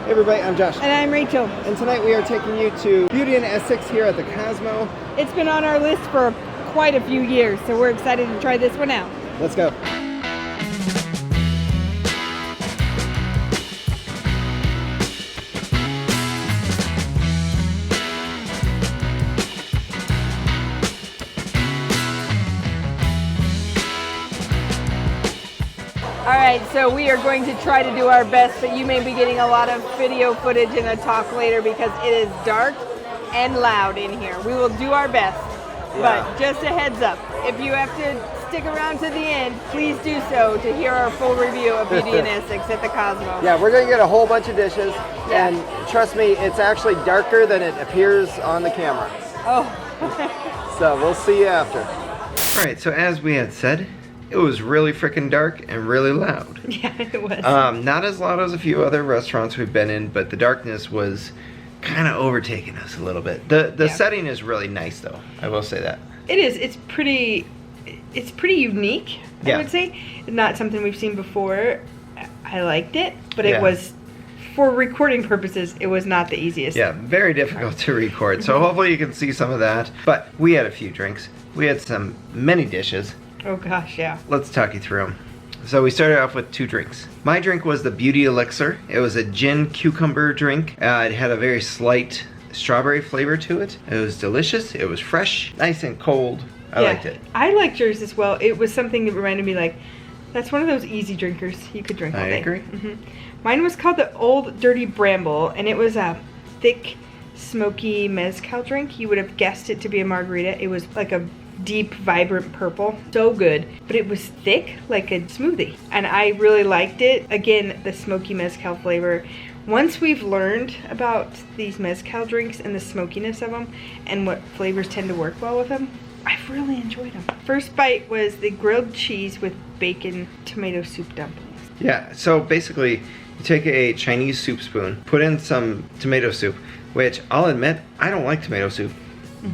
Hey everybody, I'm Josh. And I'm Rachel. And tonight we are taking you to Beauty and Essex here at the Cosmo. It's been on our list for quite a few years, so we're excited to try this one out. Let's go. Alright, so we are going to try to do our best, but you may be getting a lot of video footage and a talk later because it is dark and loud in here. We will do our best, but just a heads up, if you have to stick around to the end, please do so to hear our full review of Beauty and Essex at the Cosmo. Yeah, we're going to get a whole bunch of dishes, and trust me, it's actually darker than it appears on the camera. Oh. So we'll see you after. Alright, so as we had said, it was really freaking dark and really loud. Yeah, it was. Not as loud as a few other restaurants we've been in, but the darkness was kind of overtaking us a little bit. The setting is really nice though, I will say that. It is. It's pretty unique, I would say. Not something we've seen before. I liked it, but it was, for recording purposes, it was not the easiest. Yeah, very difficult to record, so hopefully you can see some of that. But we had a few drinks. We had many dishes. Oh gosh, yeah. Let's talk you through them. So we started off with 2 drinks. My drink was the Beauty Elixir. It was a gin cucumber drink. It had a very slight strawberry flavor to it. It was delicious. It was fresh, nice and cold. I liked it. I liked yours as well. It was something that reminded me, like, that's one of those easy drinkers you could drink all day. I agree. Mine was called the Old Dirty Bramble, and it was a thick, smoky mezcal drink. You would have guessed it to be a margarita. It was like a deep, vibrant purple. So good. But it was thick, like a smoothie. And I really liked it. Again, the smoky mezcal flavor. Once we've learned about these mezcal drinks and the smokiness of them and what flavors tend to work well with them, I've really enjoyed them. First bite was the grilled cheese with bacon tomato soup dumplings. Yeah, so basically, you take a Chinese soup spoon, put in some tomato soup, which I'll admit, I don't like tomato soup,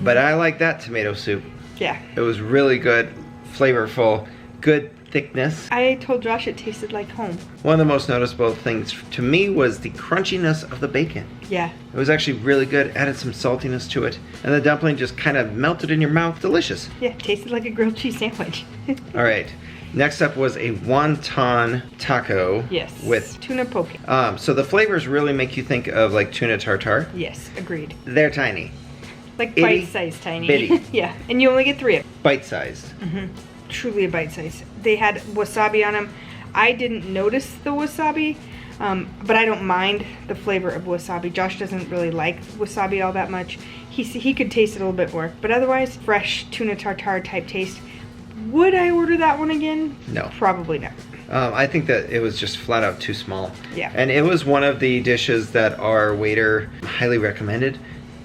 but I like that tomato soup. Yeah. It was really good, flavorful, good thickness. I told Josh it tasted like home. One of the most noticeable things to me was the crunchiness of the bacon. Yeah. It was actually really good, added some saltiness to it, and the dumpling just kind of melted in your mouth. Delicious. Yeah, it tasted like a grilled cheese sandwich. All right. Next up was a wonton taco. Yes. With tuna poke. So the flavors really make you think of like tuna tartare. Yes, agreed. They're tiny. Like bite-sized tiny. Bitty. Yeah, and you only get 3 of them. Bite-sized. Truly a bite-size. They had wasabi on them. I didn't notice the wasabi, but I don't mind the flavor of wasabi. Josh doesn't really like wasabi all that much. He could taste it a little bit more, but otherwise, fresh tuna tartare type taste. Would I order that one again? No. Probably not. I think that it was just flat out too small. Yeah. And it was one of the dishes that our waiter highly recommended.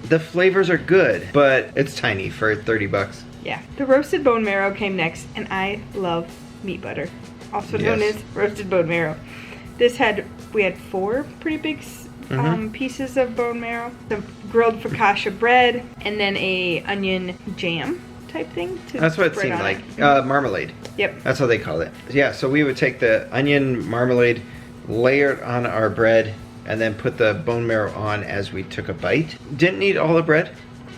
The flavors are good, but it's tiny for 30 bucks. Yeah. The roasted bone marrow came next, and I love meat butter, also known as roasted bone marrow. We had 4 pretty big pieces of bone marrow, some grilled focaccia bread, and then a onion jam type thing. That's what it seemed like. Marmalade. Yep. That's how they call it. Yeah, so we would take the onion marmalade, layer it on our bread, and then put the bone marrow on as we took a bite. Didn't need all the bread.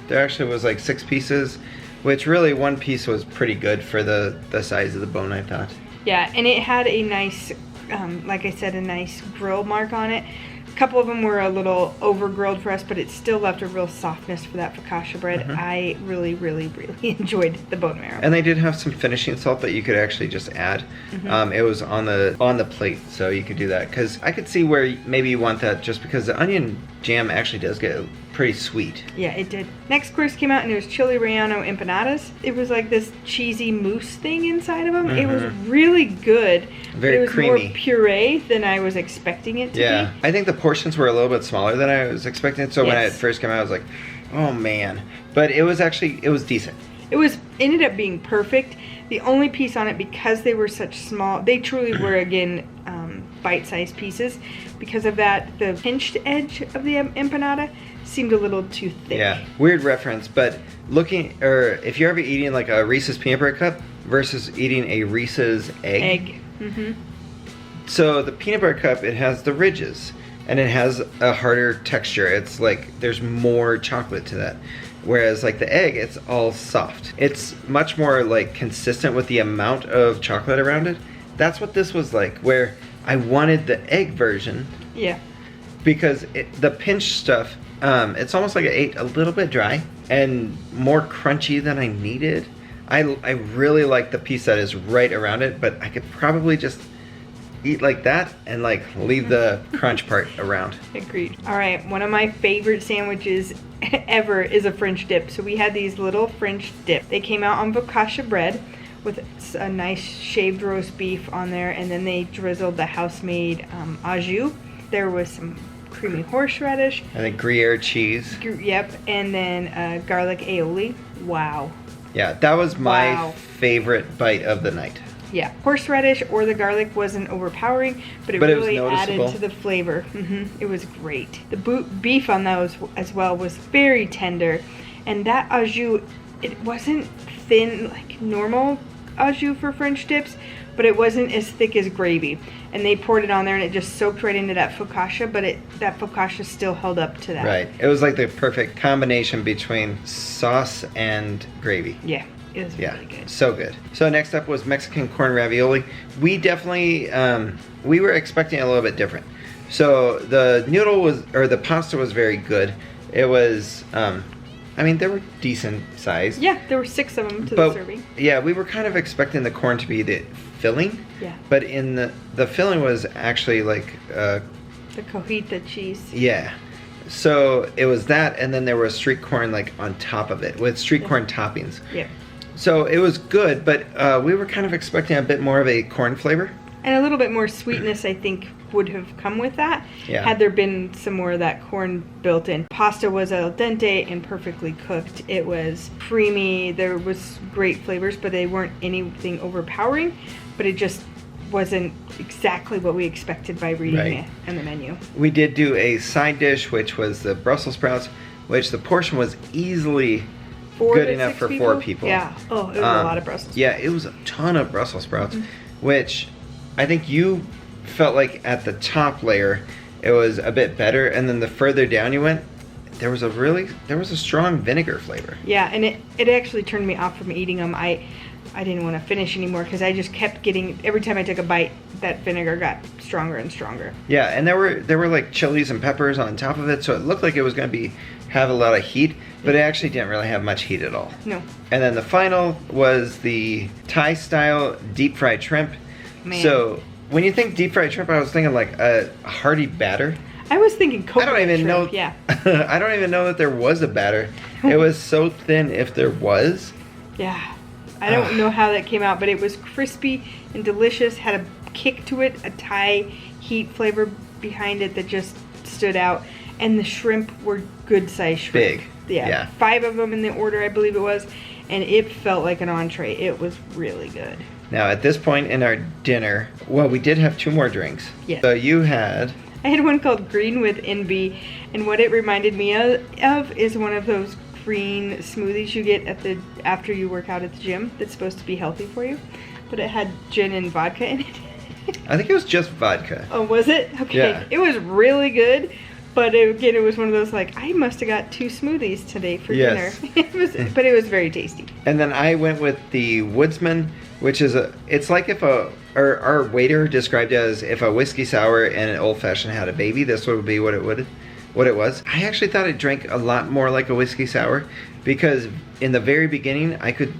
There actually was like 6 pieces, which really 1 piece was pretty good for the size of the bone, I thought. Yeah, and it had a nice, like I said, a nice grill mark on it. A couple of them were a little over grilled for us, but it still left a real softness for that focaccia bread. I really, really, really enjoyed the bone marrow. And they did have some finishing salt that you could actually just add. It was on the plate, so you could do that. Because I could see where maybe you want that, just because the onion jam actually does get pretty sweet. Yeah, it did. Next course came out, and it was chili relleno empanadas. It was like this cheesy mousse thing inside of them. It was really good. Very it was creamy. More puree than I was expecting it to be. I think the portions were a little bit smaller than I was expecting. So when it first came out, I was like, oh man. But it was decent. It ended up being perfect. The only piece on it, because they were such small, they truly were, again, bite-sized pieces. Because of that, the pinched edge of the empanada seemed a little too thick. Yeah, weird reference, but if you're ever eating like a Reese's peanut butter cup versus eating a Reese's egg. Mm-hmm. So the peanut butter cup, it has the ridges. and it has a harder texture. It's like there's more chocolate to that. Whereas like the egg, it's all soft. It's much more like consistent with the amount of chocolate around it. That's what this was like, where I wanted the egg version. Yeah. Because the pinch stuff, it's almost like it ate a little bit dry and more crunchy than I needed. I really like the piece that is right around it, but I could probably just eat like that and like leave the crunch part around. Agreed. All right, one of my favorite sandwiches ever is a French dip. So we had these little French dip. They came out on focaccia bread with a nice shaved roast beef on there, and then they drizzled the house-made au jus. There was some creamy horseradish. I think Gruyere cheese. Yep, and then garlic aioli. Wow. Yeah, that was my Wow. favorite bite of the night. Yeah, horseradish or the garlic wasn't overpowering, but it But it was really added noticeable. to the flavor. It was great. The beef on those as well was very tender, and that au jus, it wasn't thin like normal au jus for French dips, but it wasn't as thick as gravy. And they poured it on there, and it just soaked right into that focaccia, but that focaccia still held up to that. Right. It was like the perfect combination between sauce and gravy. Yeah. It was Yeah, really good. so good. So next up was Mexican corn ravioli. We definitely, we were expecting a little bit different. So the the pasta was very good. It was, I mean, they were decent sized. Yeah, there were 6 of them to But the serving. yeah, we were kind of expecting the corn to be the filling. Yeah. But in the filling was actually like, The cojita cheese. yeah. So it was that, and then there was street corn like on top of it with street corn toppings. Yeah. So it was good, but we were kind of expecting a bit more of a corn flavor. And a little bit more sweetness, I think, would have come with that. Yeah. Had there been some more of that corn built in. Pasta was al dente and perfectly cooked. It was creamy. There was great flavors, but they weren't anything overpowering. But it just wasn't exactly what we expected by reading Right. it on the menu. We did do a side dish, which was the Brussels sprouts, which the portion was easily 4 good to enough 6 for 4 people. Yeah. Oh, it was a lot of Brussels. Yeah, it was a ton of Brussels sprouts, which I think you felt like at the top layer it was a bit better, and then the further down you went, there was a strong vinegar flavor. Yeah, and it actually turned me off from eating them. I didn't want to finish anymore because I just kept getting, every time I took a bite, that vinegar got stronger and stronger. Yeah, and there were like chilies and peppers on top of it, so it looked like it was going to have a lot of heat, but it actually didn't really have much heat at all. No. And then the final was the Thai style deep fried shrimp. Man. So when you think deep fried shrimp, I was thinking like a hearty batter. I was thinking I coconut don't even shrimp, know. Yeah. I don't even know that there was a batter. It was so thin, if there was. Yeah. I don't know how that came out, but it was crispy and delicious, had a kick to it, a Thai heat flavor behind it that just stood out. And the shrimp were good sized shrimp. Big. Yeah. 5 of them in the order, I believe it was. And it felt like an entree. It was really good. Now at this point in our dinner, well, we did have 2 more drinks. Yes. So you had. I had one called Green with Envy, and what it reminded me of is one of those green smoothies you get after you work out at the gym that's supposed to be healthy for you, but it had gin and vodka in it. I think it was just vodka. Oh, was it? Okay. Yeah. It was really good, but again, it was one of those like, I must have got 2 smoothies today for Yes. dinner. But it was very tasty. And then I went with the Woodsman, which is it's like if our waiter described it as if a whiskey sour and an old fashioned had a baby, this would be what it was. I actually thought it drank a lot more like a whiskey sour, because in the very beginning I could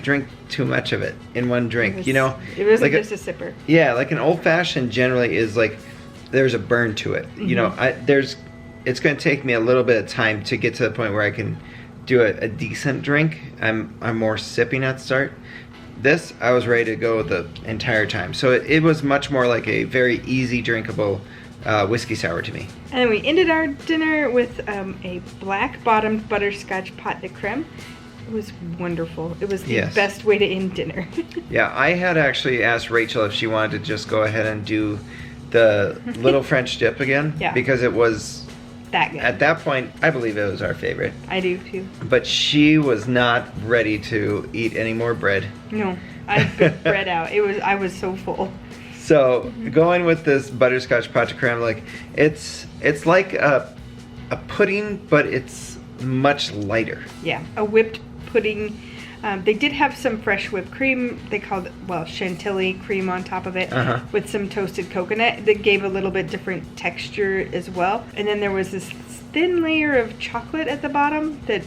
drink too much of it in one drink. It wasn't like just a sipper. Yeah, like an old fashioned generally is like there's a burn to it. It's going to take me a little bit of time to get to the point where I can do a decent drink. I'm more sipping at the start. This, I was ready to go the entire time. So it was much more like a very easy drinkable whiskey sour to me. And then we ended our dinner with a black bottomed butterscotch pot de creme. It was wonderful. It was the best way to end dinner. Yeah, I had actually asked Rachel if she wanted to just go ahead and do the little French dip again. Yeah. Because it was, That good. at that point, I believe it was our favorite. I do too. But she was not ready to eat any more bread. No, I put bread out. I was so full. So going with this butterscotch pate creme, like it's like a pudding, but it's much lighter. Yeah, a whipped pudding. They did have some fresh whipped cream. They called it, well, chantilly cream on top of it with some toasted coconut that gave a little bit different texture as well. And then there was this thin layer of chocolate at the bottom that,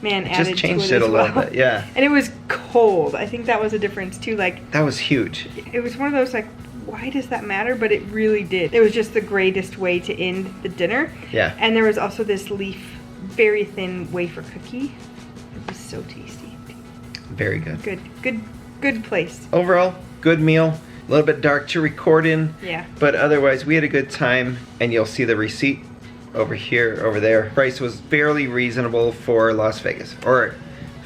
man, added Just changed to it it a as little well. bit, yeah. And it was cold. I think that was a difference too. Like, That was huge. it was one of those like, why does that matter? But it really did. It was just the greatest way to end the dinner. Yeah. And there was also this leaf, very thin wafer cookie. It was so tasty. Very good. Good place. Overall, good meal. A little bit dark to record in. Yeah. But otherwise, we had a good time. And you'll see the receipt over here, over there. Price was fairly reasonable for Las Vegas. Or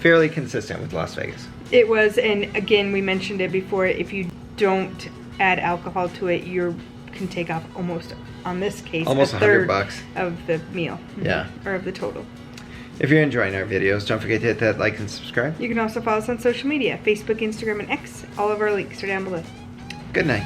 fairly consistent with Las Vegas. It was, and again, we mentioned it before, if you don't add alcohol to it, you can take off almost, on this case, Almost a third $100 of the meal. Yeah. Or of the total. If you're enjoying our videos, don't forget to hit that like and subscribe. You can also follow us on social media, Facebook, Instagram, and X. All of our links are down below. Good night.